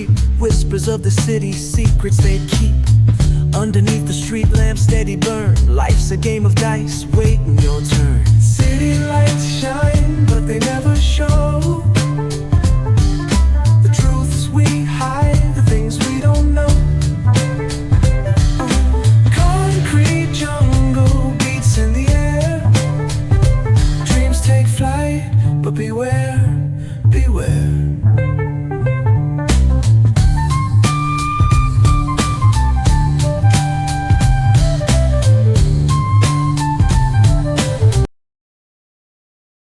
creep. Whispers of the city, secrets they keep. Underneath the street lamp, steady burn. Life's a game of dice, waiting your turn. City lights shine, but they never show the truths we hide, the things we don't know. Concrete jungle beats in the air. Dreams take flight, but beware, beware.